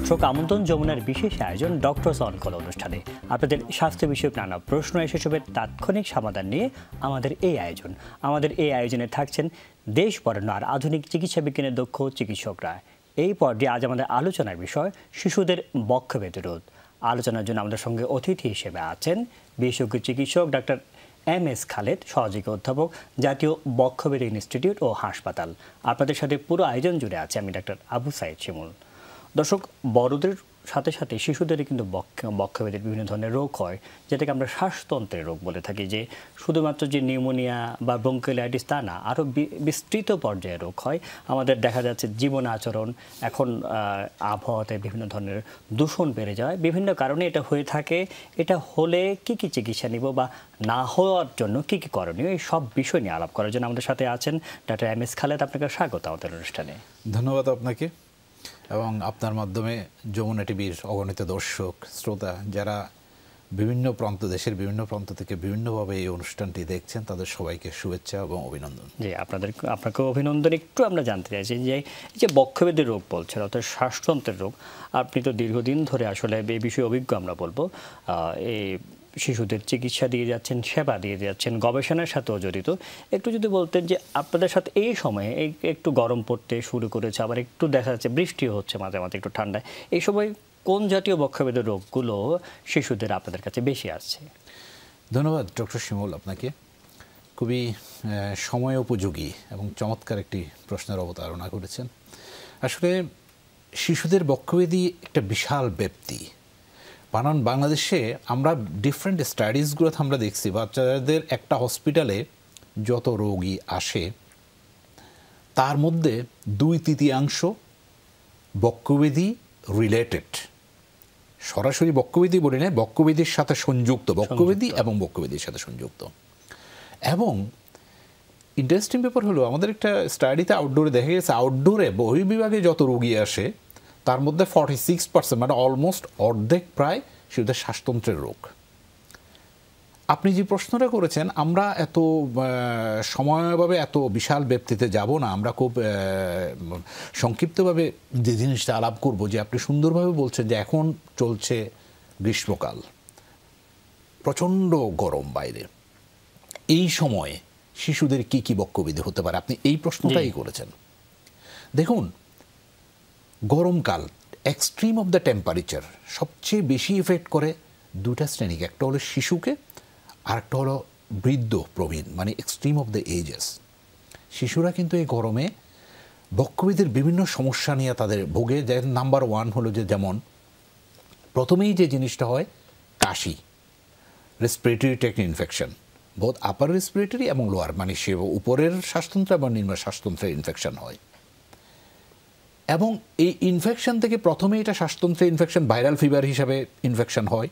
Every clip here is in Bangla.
দর্শক আমন্ত্রণ যমুনার বিশেষ আয়োজন ডক্টরস অন কল অনুষ্ঠানে আপনাদের স্বাস্থ্য বিষয়ক নানা প্রশ্ন সেসবের তাৎক্ষণিক সমাধান নিয়ে আমাদের এই আয়োজনে থাকছেন দেশ বরেণ্য আর আধুনিক চিকিৎসা বিজ্ঞানের দক্ষ চিকিৎসকরা। এই পর্যায়ে আজ আমাদের আলোচনার বিষয় শিশুদের বক্ষব্যাধি রোধ। আলোচনার জন্য আমাদের সঙ্গে অতিথি হিসেবে আছেন বিশেষজ্ঞ চিকিৎসক ডাক্তার MS খালেদ, সহযোগী অধ্যাপক, জাতীয় বক্ষব্যাধি ইনস্টিটিউট ও হাসপাতাল। আপনাদের সাথে পুরো আয়োজন জুড়ে আছে আমি ডাক্তার আবু সাইদ শিমুল। দর্শক, বড়দের সাথে সাথে শিশুদেরই কিন্তু বক্ষব্যাধির বিভিন্ন ধরনের রোগ হয়, যেটাকে আমরা শ্বাসতন্ত্রের রোগ বলে থাকি। যে শুধুমাত্র যে নিউমোনিয়া বা ব্রঙ্কিওলাইটিস তা না, আরও বিস্তৃত পর্যায়ে রোগ হয়। আমাদের দেখা যাচ্ছে জীবন আচরণ, এখন আবহাওয়াতে বিভিন্ন ধরনের দূষণ বেড়ে যায়, বিভিন্ন কারণে এটা হয়ে থাকে। এটা হলে কি কি চিকিৎসা নিব বা না হওয়ার জন্য কি কি করণীয়, এই সব বিষয় নিয়ে আলাপ করার জন্য আমাদের সাথে আছেন ডাক্তার MS খালেদ। আপনাকে স্বাগত আমাদের অনুষ্ঠানে। ধন্যবাদ আপনাকে এবং আপনার মাধ্যমে যমুনা টিভির অগণিত দর্শক শ্রোতা যারা দেশের বিভিন্ন প্রান্ত থেকে বিভিন্নভাবে এই অনুষ্ঠানটি দেখছেন, তাদের সবাইকে শুভেচ্ছা এবং অভিনন্দন। জি, আপনাকে অভিনন্দন। একটু আমরা জানতে চাইছি যে এই যে বক্ষব্যাধির রোগ বলছেন, অর্থাৎ শ্বাসতন্ত্রের রোগ, আপনি তো দীর্ঘদিন ধরে আসলে এই বিষয়ে অভিজ্ঞ, আমরা বলবো। এই শিশুদের চিকিৎসা দিয়ে যাচ্ছেন, সেবা দিয়ে যাচ্ছেন, গবেষণার সাথেও জড়িত। একটু যদি বলতেন যে আপনাদের সাথে এই সময়ে একটু গরম পড়তে শুরু করেছে, আবার একটু দেখা যাচ্ছে বৃষ্টিও হচ্ছে মাঝে মাঝে একটু ঠান্ডায়, এই সময় কোন জাতীয় বক্ষব্যাধির রোগগুলো শিশুদের আপনাদের কাছে বেশি আসছে? ধন্যবাদ ডক্টর শিমুল, আপনাকে খুবই সময় উপযোগী এবং চমৎকার একটি প্রশ্নের অবতারণা করেছেন। আসলে শিশুদের বক্ষব্যাধি একটা বিশাল ব্যাপ্তি। কারণ বাংলাদেশে আমরা ডিফারেন্ট স্টাডিজগুলোতে আমরা দেখছি বাচ্চাদের একটা হসপিটালে যত রোগী আসে তার মধ্যে 2/3 বক্ষব্যাধি রিলেটেড। সরাসরি বক্ষব্যাধি বলি না, বক্ষব্যাধির সাথে সংযুক্ত, বক্ষব্যাধি এবং বক্ষব্যাধির সাথে সংযুক্ত। এবং ইন্টারেস্টিং ব্যাপার হলো, আমাদের একটা স্টাডিতে আউটডোরে দেখা গেছে, আউটডোরে বহির্বিভাগে যত রোগী আসে তার মধ্যে 46%, মানে অলমোস্ট অর্ধেক প্রায় শিশুদের শ্বাসতন্ত্রের রোগ। আপনি যে প্রশ্নটা করেছেন, আমরা এত সময়ভাবে এত বিশাল ব্যাপ্তিতে যাব না, আমরা খুব সংক্ষিপ্তভাবে যে জিনিসটা আলাপ করব। যে আপনি সুন্দরভাবে বলছেন যে এখন চলছে গ্রীষ্মকাল, প্রচণ্ড গরম বাইরে, এই সময়ে শিশুদের কি কি বক্ষব্যাধি হতে পারে, আপনি এই প্রশ্নটাই করেছেন। দেখুন, গরমকাল, এক্সট্রিম অফ দ্য টেম্পারেচার সবচেয়ে বেশি ইফেক্ট করে দুটা শ্রেণীকে, একটা হলো শিশুকে আর একটা হলো বৃদ্ধ প্রবীণ, মানে এক্সট্রিম অফ দ্য এজেস। শিশুরা কিন্তু এই গরমে বক্ষব্যাধির বিভিন্ন সমস্যা নিয়ে তাদের ভোগে। নাম্বার 1 হলো যে, যেমন প্রথমেই যে জিনিসটা হয় কাশি, respiratory tract infection, both upper respiratory এবং লোয়ার, মানে সে উপরের শ্বাসতন্ত্র এবং নিম্ন শ্বাসতন্ত্রের ইনফেকশন হয়। এবং এই ইনফেকশন থেকে প্রথমে এটা শ্বাসতন্ত্রের ইনফেকশন, ভাইরাল ফিভার হিসাবে ইনফেকশন হয়,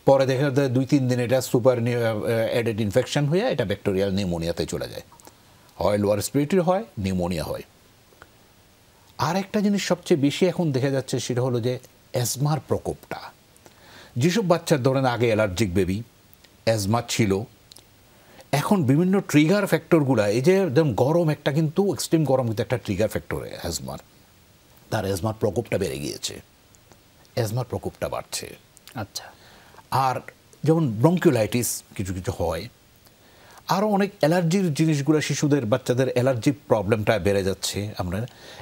পরে দেখা যায় 2-3 দিন এটা সুপার অ্যাডেড ইনফেকশন হয়ে এটা ব্যাকটেরিয়াল নিউমোনিয়াতে চলে যায়, হয় লোয়ার রেসপিরেটরি হয়, নিউমোনিয়া হয়। আর একটা জিনিস সবচেয়ে বেশি এখন দেখা যাচ্ছে, সেটা হলো যে অ্যাজমার প্রকোপটা। যেসব বাচ্চার ধরেন আগে অ্যালার্জিক বেবি, অ্যাজমা ছিল, এখন বিভিন্ন ট্রিগার ফ্যাক্টরগুলো, এই যে যেমন গরম, একটা কিন্তু এক্সট্রিম গরম কিন্তু একটা ট্রিগার ফ্যাক্টর অ্যাজমার, তার অ্যাজমার প্রকোপটা বেড়ে গিয়েছে, অ্যাজমার প্রকোপটা বাড়ছে। আচ্ছা। আর যেমন ব্রঙ্কিওলাইটিস কিছু কিছু হয়, আরও অনেক অ্যালার্জির জিনিসগুলো, শিশুদের বাচ্চাদের অ্যালার্জি প্রবলেমটা বেড়ে যাচ্ছে আমরা।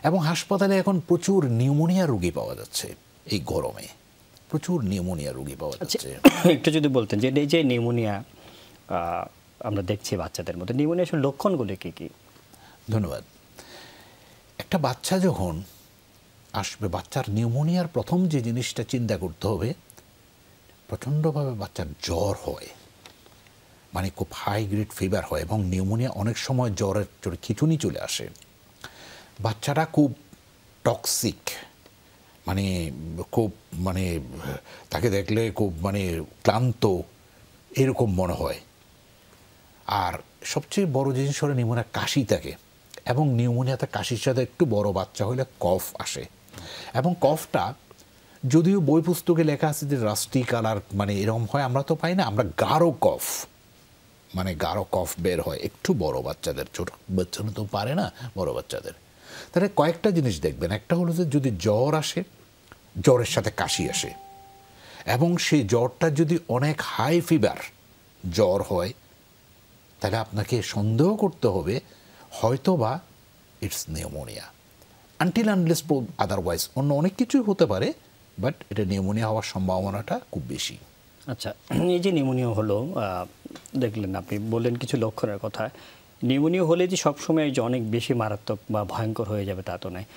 এবং হাসপাতালে এখন প্রচুর নিউমোনিয়া রোগী পাওয়া যাচ্ছে, এই গরমে প্রচুর নিউমোনিয়া রোগী পাওয়া যাচ্ছে। একটু যদি বলতেন যে এই যে নিউমোনিয়া আমরা দেখছি বাচ্চাদের মধ্যে, নিউমোনিয়ার লক্ষণগুলো কি কি? ধন্যবাদ। একটা বাচ্চা যখন আসবে, বাচ্চার নিউমোনিয়ার প্রথম যে জিনিসটা চিন্তা করতে হবে, প্রচণ্ডভাবে বাচ্চার জ্বর হয়, মানে খুব হাই গ্রেড ফিভার হয়, এবং নিউমোনিয়া অনেক সময় জ্বরের খিঁচুনি চলে আসে। বাচ্চাটা খুব টক্সিক, মানে খুব, মানে তাকে দেখলে খুব মানে ক্লান্ত এরকম মনে হয়। আর সবচেয়ে বড় জিনিস হলো নিউমোনিয়া কাশি থাকে, এবং নিউমোনিয়াতে কাশির সাথে একটু বড় বাচ্চা হলে কফ আসে। এবং কফটা যদিও বই পুস্তকে লেখা আছে যে রাস্টি কালার, মানে এরকম হয়, আমরা তো পাই না, আমরা গাঢ় কফ, মানে গাঢ় কফ বের হয় একটু বড় বাচ্চাদের, ছোট বাচ্চারা তো পারে না, বড় বাচ্চাদের। তাহলে কয়েকটা জিনিস দেখবেন, একটা হলো যে যদি জ্বর আসে, জ্বরের সাথে কাশি আসে এবং সেই জ্বরটা যদি অনেক হাই ফিভার জ্বর হয় তাহলে আপনাকে সন্দেহ করতে হবে হয়তো বা it's pneumonia, until unless otherwise অন্য অনেক কিছুই হতে পারে, বাট এটা নিউমোনিয়া হওয়ার সম্ভাবনাটা খুব বেশি। আচ্ছা, এই যে নিউমোনিয়া হলো, দেখলেন আপনি বললেন কিছু লক্ষণের কথা। নিউমোনিয়া হলে যে সবসময় যে অনেক বেশি মারাত্মক বা ভয়ঙ্কর হয়ে যাবে তা তো নয়।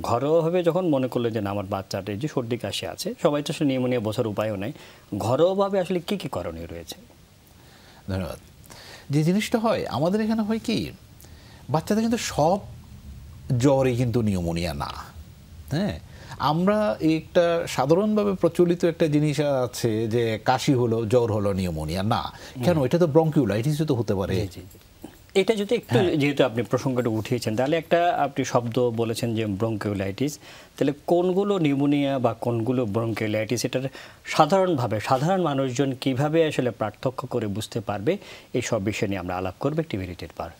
ঘরোয়াভাবে যখন মনে করলেন যে না আমার বাচ্চাটা যে সর্দি কাশি আছে, সবাই তো আসলে নিউমোনিয়া বোঝার উপায়ও নেই, ঘরোয়াভাবে আসলে কী কী করণীয় রয়েছে? ধন্যবাদ। যে জিনিসটা হয় আমাদের এখানে হয় কি, বাচ্চাদের কিন্তু সব জ্বরই কিন্তু নিউমোনিয়া না। হ্যাঁ, আমরা একটা সাধারণভাবে প্রচলিত একটা জিনিস আছে যে কাশি হলো জ্বর হলো নিউমোনিয়া না। কেন? এটা তো ব্রঙ্কিওলাইটিসও তো হতে পারে। এটা যদি একটু, যেহেতু আপনি প্রসঙ্গটা উঠিয়েছেন, তাহলে একটা আপনি শব্দ বলেছেন যে ব্রঙ্কিওলাইটিস, তাহলে কোনগুলো নিউমোনিয়া বা কোনগুলো ব্রঙ্কিওলাইটিস, এটার সাধারণভাবে সাধারণ মানুষজন কিভাবে আসলে পার্থক্য করে বুঝতে পারবে, এই সব বিষয় নিয়ে আমরা আলাপ করবো একটি বিরতির পর।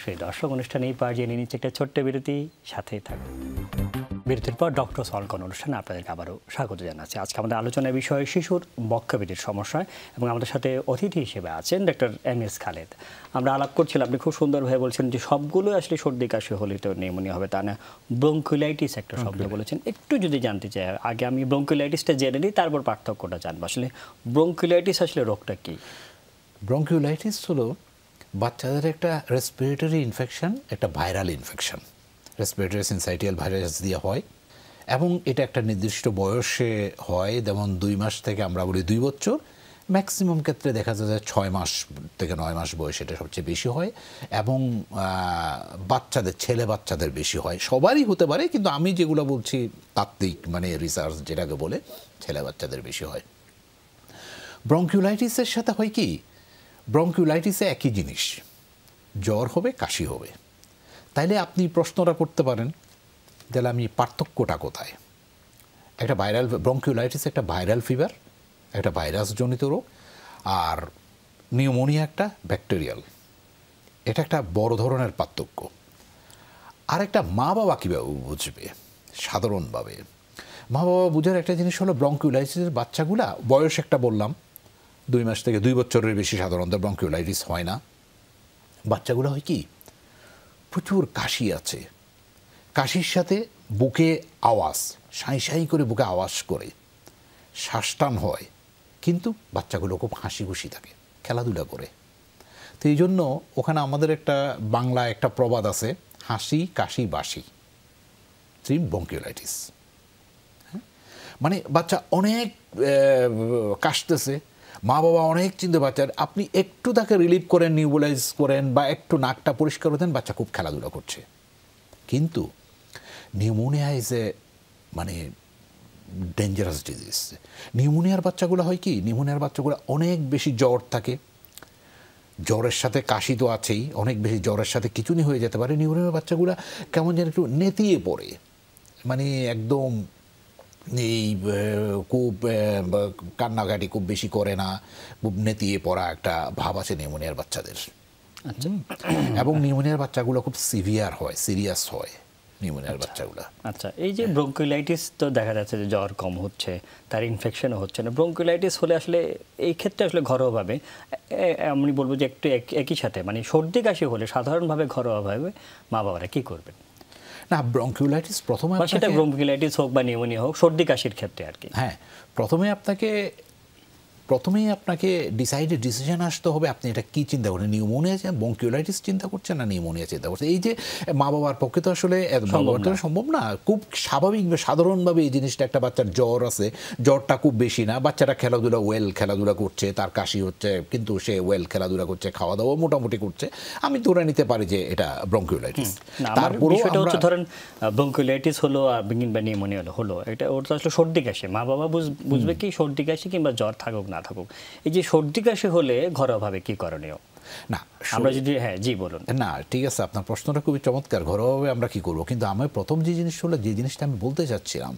সেই দর্শক অনুষ্ঠানে এই পর্যায়ে নিয়ে নিচ্ছে একটা ছোট্ট বিরতি, সাথেই থাকবে। বিরতির পর ডক্টর সলভ কোন অনুষ্ঠানে আপনাদেরকে আবারও স্বাগত জানাচ্ছি। আজকে আমাদের আলোচনার বিষয় শিশুর বক্ষব্যাধির সমস্যা, এবং আমাদের সাথে অতিথি হিসেবে আছেন ডক্টর MS খালেদ। আমরা আলাপ করছিলাম, আপনি খুব সুন্দরভাবে বলছেন যে সবগুলো আসলে সর্দি কাশি হলে তো নিউমোনিয়া হবে তা না, ব্রঙ্কিওলাইটিস একটা শব্দ বলেছেন। একটু যদি জানতে চাই, আগে আমি ব্রঙ্কিওলাইটিসটা জেনে নিই, তারপর পার্থক্যটা জানবো। আসলে ব্রঙ্কিওলাইটিস আসলে রোগটা কি? ব্রঙ্কিওলাইটিস হলো বাচ্চাদের একটা রেসপিরেটরি ইনফেকশন, একটা viral infection, respiratory syncytial virus দিয়ে হয় এবং এটা একটা নির্দিষ্ট বয়সে হয়, যেমন 2 মাস থেকে আমরা বলি 2 বছর, ম্যাক্সিমাম ক্ষেত্রে দেখা যায় যে 6 মাস থেকে 9 মাস বয়সে এটা সবচেয়ে বেশি হয় এবং বাচ্চাদের, ছেলে বাচ্চাদের বেশি হয়। সবারই হতে পারে, কিন্তু আমি যেগুলো বলছি তাত্ত্বিক মানে রিসার্চ যেটাকে বলে, ছেলে বাচ্চাদের বেশি হয়। ব্রঙ্কিওলাইটিসের সাথে হয় কি, ব্রঙ্কিওলাইটিসে একই জিনিস, জ্বর হবে, কাশি হবে। তাইলে আপনি প্রশ্নটা করতে পারেন তাহলে আমি পার্থক্যটা কোথায়? একটা ভাইরাল ব্রঙ্কিওলাইটিস একটা ভাইরাল ফিভার, একটা ভাইরাসজনিত রোগ, আর নিউমোনিয়া একটা ব্যাকটেরিয়াল। এটা একটা বড় ধরনের পার্থক্য। আর একটা মা বাবা কীভাবে বুঝবে? সাধারণভাবে মা বাবা বুঝার একটা জিনিস হলো, ব্রঙ্কিওলাইটিসের বাচ্চাগুলা বয়স একটা বললাম 2 মাস থেকে 2 বছরের বেশি সাধারণত ব্রঙ্কিওলাইটিস হয় না। বাচ্চাগুলো হয় কি, প্রচুর কাশি আছে, কাশির সাথে বুকে আওয়াজ, সাঁই সাঁই করে বুকে আওয়াজ করে, শ্বাসটান হয়, কিন্তু বাচ্চাগুলো খুব হাসি খুশি থাকে, খেলাধুলা করে। তো এই জন্য ওখানে আমাদের একটা বাংলা একটা প্রবাদ আছে, হাসি কাশি বাসি, ব্রঙ্কিওলাইটিস। মানে বাচ্চা অনেক কাশতেছে, মা বাবা অনেক চিন্তা, বাচ্চার আপনি একটু তাকে রিলিভ করেন, নিউবুলাইজ করেন বা একটু নাকটা পরিষ্কার করে দেন, বাচ্চা খুব খেলাধুলা করছে। কিন্তু নিউমোনিয়া ইজ এ মানে ডেঞ্জারাস ডিজিজ। নিউমোনিয়ার বাচ্চাগুলো হয় কি, নিউমোনিয়ার বাচ্চাগুলো অনেক বেশি জ্বর থাকে, জ্বরের সাথে কাশি তো আছেই, অনেক বেশি জ্বরের সাথে খিঁচুনি হয়ে যেতে পারে। নিউমোনিয়ার বাচ্চাগুলো কেমন যেন একটু নেতিয়ে পড়ে, মানে একদম এই খুব কান্নাকাটি খুব বেশি করে না, খুব নেতিয়ে পড়া একটা ভাব আছে নিউমোনিয়ার বাচ্চাদের। আচ্ছা, এবং নিউমোনিয়ার বাচ্চাগুলো খুব সিভিয়ার হয়, সিরিয়াস হয় নিউমোনিয়ার বাচ্চাগুলো। আচ্ছা, এই যে ব্রঙ্কিওলাইটিস তো দেখা যাচ্ছে যে জ্বর কম হচ্ছে, তার ইনফেকশনও হচ্ছে না। ব্রঙ্কিওলাইটিস হলে আসলে এই ক্ষেত্রে আসলে ঘরোয়াভাবে আমি বলবো যে একটু একই সাথে, মানে সর্দি কাশি হলে সাধারণভাবে ঘরোয়াভাবে মা বাবারা কী করবেন? না, ব্রঙ্কিওলাইটিস প্রথমে, সেটা ব্রঙ্কিওলাইটিস হোক বা নিউমোনিয়া হোক, সর্দি কাশির ক্ষেত্রে আর কি। হ্যাঁ, প্রথমেই আপনাকে ডিসিশন আসতে হবে আপনি এটা কি চিন্তা করছেন, নিউমোনিয়া, ব্রঙ্কিওলাইটিস চিন্তা করছেন না নিউমোনিয়া চিন্তা করছেন। এই যে মা বাবার পক্ষে তো আসলে সম্ভব না। খুব স্বাভাবিক সাধারণভাবে এই জিনিসটা, একটা বাচ্চার জ্বর আছে, জ্বরটা খুব বেশি না, বাচ্চাটা খেলাধুলা করছে, তার কাশি হচ্ছে, কিন্তু সে খেলাধুলা করছে, খাওয়া দাওয়া মোটামুটি করছে, আমি ধরে নিতে পারি যে এটা ব্রঙ্কিওলাইটিস। তারপরে হচ্ছে ধরেন ব্রঙ্কিওলাইটিস হলো বা নিউমোনিয়া হলো, এটা ওর তো আসলে সর্দি কাশি, মা বাবা বুঝবে কি সর্দি কাশি কিংবা জ্বর থাকুক না থাকুক। এই যে সর্দি কাশি হলে ঘরোয়াভাবে কি করণীয়? না, আমরা যদি জি বলুন। না, ঠিক আছে, আপনার প্রশ্নটা খুবই চমৎকার, ঘরোয়াভাবে আমরা কি করব। কিন্তু আমার প্রথম যে জিনিসটা আমি বলতে চাচ্ছিলাম,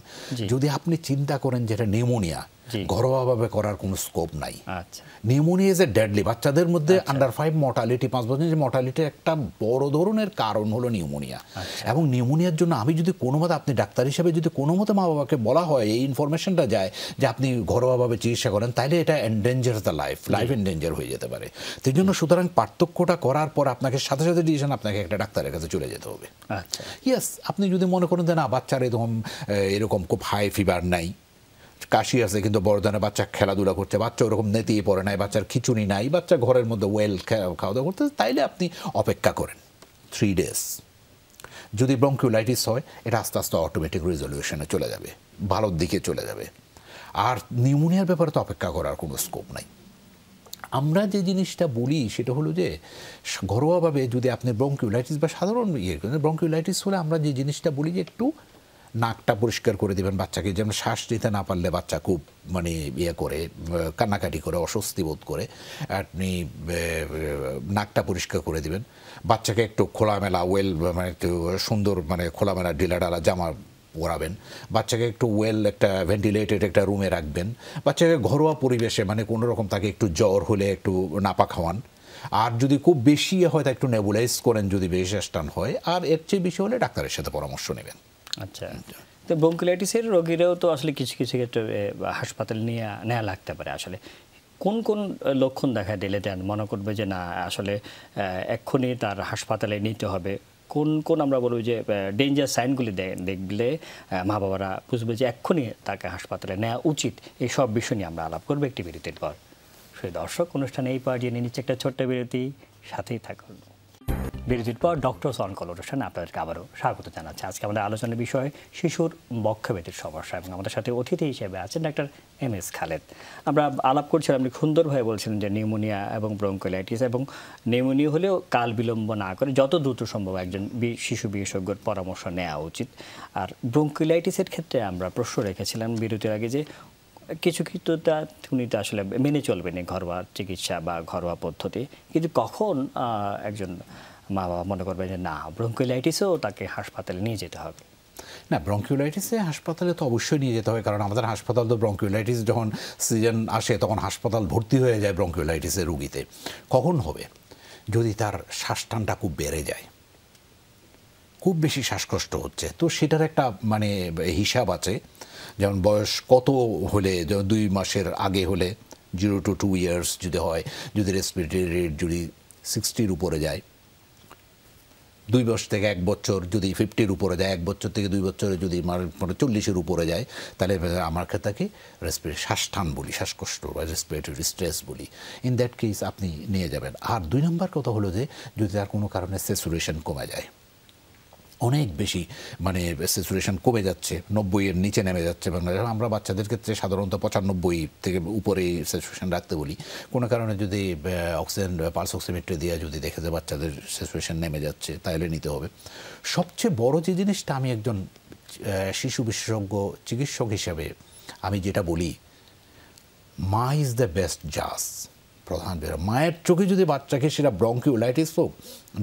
যদি আপনি চিন্তা করেন যে এটা নিউমোনিয়া, জি। ঘরোয়াভাবে করার কোনো স্কোপ নাই। আচ্ছা। নিউমোনিয়া ইজ এ ডেডলি, বাচ্চাদের মধ্যে আন্ডার 5 মর্টালিটি, 5 বছর যে মর্টালিটির একটা বড় ধরনের কারণ হলো নিউমোনিয়া। এবং নিউমোনিয়ার জন্য আমি যদি কোনো মতে, আপনি ডাক্তার হিসেবে যদি কোনো মতে মা বাবাকে বলা হয়, এই ইনফরমেশনটা যায় যে আপনি ঘরোয়াভাবে চিকিৎসা করেন, তাইলে এটা এন্ডেঞ্জার দ্য লাইফ এন্ডেঞ্জার হয়ে যেতে পারে। সেই জন্য সুতরাং পার্থক্যটা করার পর আপনাকে সাথে সাথে ডিসিশন, আপনাকে একটা ডাক্তারের কাছে চলে যেতে হবে। আচ্ছা। ইয়েস, আপনি যদি মনে করেন যে না বাচ্চার এরকম খুব হাই ফিভার নাই, কাশি আছে কিন্তু বড়দানে বাচ্চা খেলাধুলা করছে, বাচ্চা ওরকম নেতিয়ে পড়ে নাই, বাচ্চার খিচুনি নাই, বাচ্চা ঘরের মধ্যে খাওয়া দাওয়া করতে, তাইলে আপনি অপেক্ষা করেন 3 days। যদি ব্রঙ্কিওলাইটিস হয়, এটা আস্তে আস্তে অটোমেটিক রেজলিউশনে চলে যাবে, ভালোর দিকে চলে যাবে। আর নিউমোনিয়ার ব্যাপারে তো অপেক্ষা করার কোনো স্কোপ নাই। আমরা যে জিনিসটা বলি সেটা হলো যে ঘরোয়াভাবে যদি আপনি ব্রঙ্কিওলাইটিস বা সাধারণ ব্রঙ্কিওলাইটিস হলে আমরা যে জিনিসটা বলি যে একটু নাকটা পরিষ্কার করে দেবেন বাচ্চাকে, যেমন শ্বাস নিতে না পারলে বাচ্চা খুব মানে করে কান্নাকাটি করে, অস্বস্তি বোধ করে, আপনি নাকটা পরিষ্কার করে দিবেন। বাচ্চাকে একটু খোলামেলা মানে একটু সুন্দর মানে খোলামেলা ঢিলাঢালা জামা পরাবেন। বাচ্চাকে একটু একটা ভেন্টিলেটেড একটা রুমে রাখবেন। বাচ্চাকে ঘরোয়া পরিবেশে মানে কোনো রকম তাকে একটু জ্বর হলে একটু নাপা খাওয়ান। আর যদি খুব বেশি হয় তা একটু নেবুলাইজ করেন যদি বেশি টান হয়। আর এর চেয়ে বেশি হলে ডাক্তারের সাথে পরামর্শ নেবেন। আচ্ছা। তো ব্রঙ্কিওলাইটিসের রোগীরাও তো আসলে কিছু কিছু ক্ষেত্রে হাসপাতালে নেওয়া লাগতে পারে। আসলে কোন কোন লক্ষণ দেখা দিলে দেন মনে করবে যে না আসলে এক্ষুনি তার হাসপাতালে নিতে হবে? কোন কোন আমরা বলবো যে ডেঞ্জার সাইনগুলি দেখলে মা বাবারা বুঝবে যে এক্ষুনি তাকে হাসপাতালে নেওয়া উচিত? এই সব বিষয় নিয়ে আমরা আলাপ করবো একটি বিরতির পর। সেই দর্শক, অনুষ্ঠানে এই পর্যায়ে নিয়ে নিচ্ছে একটা ছোট্ট বিরতি, সাথেই থাকুন। বিরতির পর ডক্টরস অন কল অনুষ্ঠানে আপনাদেরকে আবারও স্বাগত জানাচ্ছি। আজকে আমাদের আলোচনার বিষয় শিশুর বক্ষব্যাধির সমস্যা, এবং আমাদের সাথে অতিথি হিসেবে আছেন ডাক্তার MS খালেদ। আমরা আলাপ করছিলাম, আপনি সুন্দরভাবে বলছিলেন যে নিউমোনিয়া এবং ব্রঙ্কিওলাইটিস, এবং নিউমোনিয়া হলেও কাল বিলম্ব না করে যত দ্রুত সম্ভব একজন শিশু বিশেষজ্ঞের পরামর্শ নেওয়া উচিত। আর ব্রঙ্কিওলাইটিসের ক্ষেত্রে আমরা প্রশ্ন রেখেছিলাম বিরতির আগে যে কিছু কিছু উনি তো আসলে মেনে চলবেন ঘরোয়া চিকিৎসা বা ঘরোয়া পদ্ধতি, কিন্তু কখন একজন মা বাবা মনে করবে যে না ব্রঙ্কিওলাইটিসও তাকে হাসপাতালে নিয়ে যেতে হবে? না, ব্রঙ্কিওলাইটিসে হাসপাতালে তো অবশ্যই নিয়ে যেতে হবে, কারণ আমাদের হাসপাতাল তো ব্রঙ্কিওলাইটিস যখন সিজন আসে তখন হাসপাতাল ভর্তি হয়ে যায় ব্রঙ্কিওলাইটিসের রুগীতে। কখন হবে? যদি তার শ্বাসটানটা খুব বেড়ে যায়, খুব বেশি শ্বাসকষ্ট হচ্ছে, তো সেটার একটা মানে হিসাব আছে। যেমন বয়স কত হলে, 2 মাসের আগে হলে, 0 to 2 years যদি হয়, যদি রেসপিরেটরি রেট যদি 60-র উপরে যায়, 2 বছর থেকে 1 বছর যদি 50-র উপরে যায়, 1 বছর থেকে 2 বছরে যদি মানে 40-এর উপরে যায়, তাহলে আমার ক্ষেত্রে শ্বাসটান বলি, শ্বাসকষ্ট বা রেসপিরেটরি স্ট্রেস বলি। ইন দ্যাট কেস আপনি নিয়ে যাবেন। আর 2 নম্বর কথা হলো যে যদি তার কোনো কারণে স্যাচুরেশন কমে যায়, অনেক বেশি মানে স্যাচুরেশন কমে যাচ্ছে, 90-এর নিচে নেমে যাচ্ছে, আমরা বাচ্চাদের ক্ষেত্রে সাধারণত 95 থেকে উপরে স্যাচুরেশন রাখতে বলি। কোনো কারণে যদি অক্সিজেন পালস অক্সিমিটার দিয়ে যদি দেখে যে বাচ্চাদের স্যাচুরেশন নেমে যাচ্ছে, তাহলে নিতে হবে। সবচেয়ে বড় যে জিনিসটা আমি একজন শিশু বিশেষজ্ঞ চিকিৎসক হিসাবে আমি যেটা বলি, মা ইজ দ্য বেস্ট জাজ। প্রধান মায়ের চোখে যদি বাচ্চাকে, সেটা ব্রঙ্কিওলাইটিস হোক,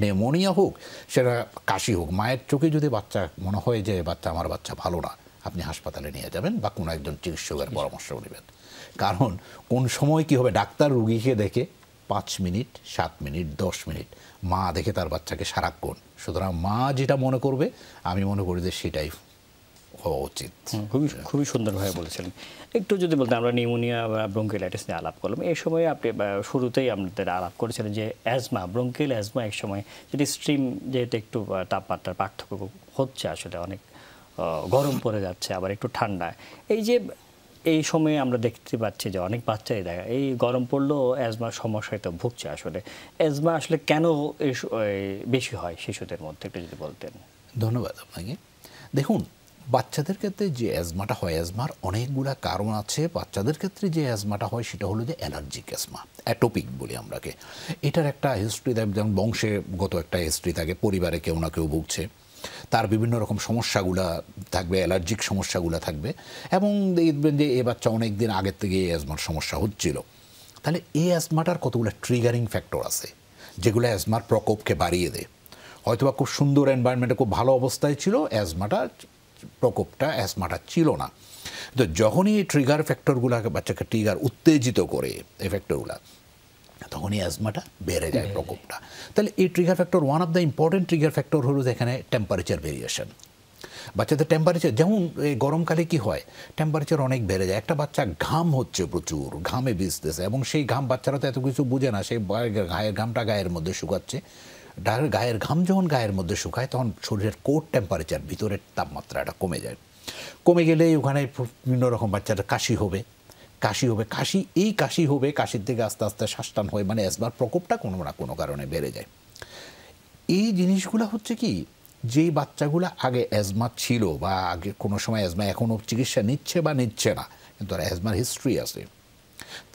নিউমোনিয়া হোক, সেটা কাশি হোক, মায়ের চোখে যদি বাচ্চা মনে হয় যে আমার বাচ্চা ভালো না, আপনি হাসপাতালে নিয়ে যাবেন বা কোনো একজন চিকিৎসকের পরামর্শ নেবেন। কারণ কোন সময় কি হবে, ডাক্তার রুগীকে দেখে 5 মিনিট, 7 মিনিট, 10 মিনিট, মা দেখে তার বাচ্চাকে সারাক্ষণ। সুতরাং মা যেটা মনে করবে, আমি মনে করি যে সেটাই হওয়া উচিত। খুবই সুন্দরভাবে বলেছিলেন। একটু যদি বলতে, আমরা নিউমোনিয়া বা ব্রঙ্কিওলাইটিস নিয়ে আলাপ করলাম, এই সময় আপনি শুরুতেই আমাদের আলাপ করেছিলেন যে অ্যাজমা, ব্রঙ্কিয়াল অ্যাজমা এক সময় যেটি স্ট্রিম, যেহেতু একটু তাপমাত্রার পার্থক্য হচ্ছে, আসলে অনেক গরম পড়ে যাচ্ছে, আবার একটু ঠান্ডা, এই যে এই সময়ে আমরা দেখতে পাচ্ছি যে অনেক বাচ্চাই দেখা এই গরম পড়লেও অ্যাজমার সমস্যায় তো ভুগছে। আসলে অ্যাজমা আসলে কেন বেশি হয় শিশুদের মধ্যে, একটু যদি বলতেন। ধন্যবাদ আপনাকে। দেখুন, বাচ্চাদের ক্ষেত্রে যে অ্যাজমাটা হয়, অ্যাজমার অনেকগুলো কারণ আছে। বাচ্চাদের ক্ষেত্রে যে অ্যাজমাটা হয় সেটা হলো যে অ্যালার্জিক অ্যাজমা, অ্যাটোপিক বলি আমরাকে। এটার একটা হিস্ট্রি, যেমন বংশেগত একটা হিস্ট্রি থাকে, পরিবারে কেউ না কেউ ভুগছে, তার বিভিন্ন রকম সমস্যাগুলা থাকবে, অ্যালার্জিক সমস্যাগুলো থাকবে, এবং দেখবেন যে এ বাচ্চা অনেক দিন আগের থেকে এই অ্যাজমার সমস্যা হচ্ছিল। তাহলে এই অ্যাজমাটার কতগুলো ট্রিগারিং ফ্যাক্টর আছে যেগুলো অ্যাজমার প্রকোপকে বাড়িয়ে দেয়। হয়তোবা খুব সুন্দর এনভায়রনমেন্টে, খুব ভালো অবস্থায় ছিল, অ্যাজমাটা প্রকোপটা অ্যাজমাটা ছিল না। তো যখনই এই ট্রিগার ফ্যাক্টরগুলোকে বাচ্চাকে ট্রিগার উত্তেজিত করে এই ফ্যাক্টরগুলো, তখনই অ্যাজমাটা বেড়ে যায় প্রকোপটা। তাহলে এই trigger factor, one of the important trigger factor হলো এখানে টেম্পারেচার ভেরিয়েশন। বাচ্চাদের টেম্পারেচার যেমন এই গরমকালে কি হয়, টেম্পারেচার অনেক বেড়ে যায়। একটা বাচ্চা ঘাম হচ্ছে, প্রচুর ঘামে ভিজতেছে, এবং সেই ঘাম, বাচ্চারা তো এত কিছু বুঝে না, সেই গায়ের ঘামটা গায়ের মধ্যে শুকাচ্ছে। গায়ের ঘাম যখন গায়ের মধ্যে শুকায়, তখন শরীরের কোর টেম্পারেচার, ভিতরের তাপমাত্রাটা কমে যায়। কমে গেলে ওখানে বিভিন্ন রকম বাচ্চারা কাশি হবে, কাশির থেকে আস্তে আস্তে শ্বাসটান হয়, মানে অ্যাজমার প্রকোপটা কোনো না কোনো কারণে বেড়ে যায়। এই জিনিসগুলো হচ্ছে কি, যেই বাচ্চাগুলো আগে অ্যাজমা ছিল বা আগে কোনো সময় অ্যাজমা এখনও চিকিৎসা নিচ্ছে বা নিচ্ছে না, কিন্তু আর অ্যাজমার হিস্ট্রি আছে,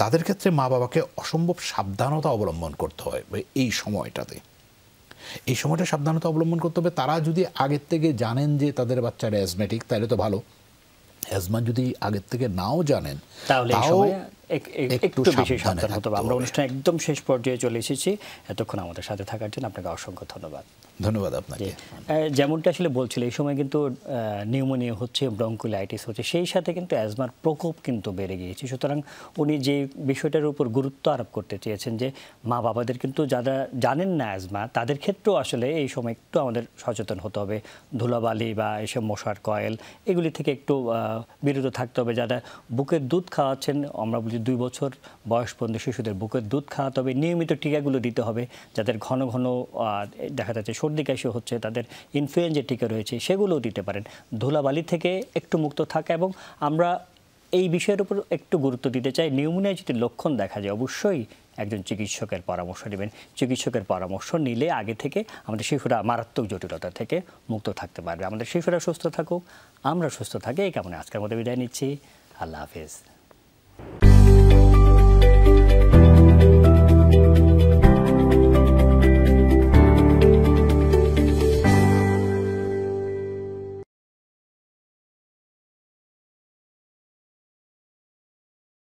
তাদের ক্ষেত্রে মা বাবাকে অসম্ভব সাবধানতা অবলম্বন করতে হয় এই সময়টাতে। এই সময়টা সাবধানতা অবলম্বন করতে হবে। তারা যদি আগের থেকে জানেন যে তাদের বাচ্চারা অ্যাজমেটিক, তাহলে তো ভালো। অ্যাজমা যদি আগের থেকে নাও জানেন, তাহলে একটু বেশি সাবধান হতে হবে। আমরা অনুষ্ঠান একদম শেষ পর্যায়ে চলে এসেছি। এতক্ষণ আমাদের সাথে থাকার জন্য আপনাকে অসংখ্য ধন্যবাদ। ধন্যবাদ আপনাকে। যেমনটা আসলে বলছিল, এই সময় কিন্তু নিউমোনিয়া হচ্ছে, ব্রঙ্কোলাইটিস হচ্ছে, সেই সাথে কিন্তু অ্যাজমার প্রকোপ কিন্তু বেড়ে গিয়েছে। সুতরাং উনি যে বিষয়টার উপর গুরুত্ব আরোপ করতে চেয়েছেন যে মা বাবাদের কিন্তু যারা জানেন না অ্যাজমা, তাদের ক্ষেত্রেও আসলে এই সময় একটু আমাদের সচেতন হতে হবে। ধুলাবালি বা এসব মশার কয়েল, এগুলি থেকে একটু বিরত থাকতে হবে। যারা বুকের দুধ খাওয়াচ্ছেন, আমরা বলি 2 বছর বয়স পর্যন্ত শিশুদের বুকের দুধ খাওয়াতে হবে, নিয়মিত টিকাগুলো দিতে হবে। যাদের ঘন ঘন দেখা যাচ্ছে সর্দি কাশি হচ্ছে, তাদের ইনফ্লুয়েঞ্জার টিকা রয়েছে, সেগুলোও দিতে পারেন। ধুলাবালি থেকে একটু মুক্ত থাকা, এবং আমরা এই বিষয়ের উপর একটু গুরুত্ব দিতে চাই। নিউমোনিয়া যদি লক্ষণ দেখা যায়, অবশ্যই একজন চিকিৎসকের পরামর্শ নেবেন। চিকিৎসকের পরামর্শ নিলে আগে থেকে আমাদের শিশুরা মারাত্মক জটিলতা থেকে মুক্ত থাকতে পারবে। আমাদের শিশুরা সুস্থ থাকুক, আমরা সুস্থ থাকি, এই কামনে আজকের মতো বিদায় নিচ্ছি। আল্লাহ হাফেজ।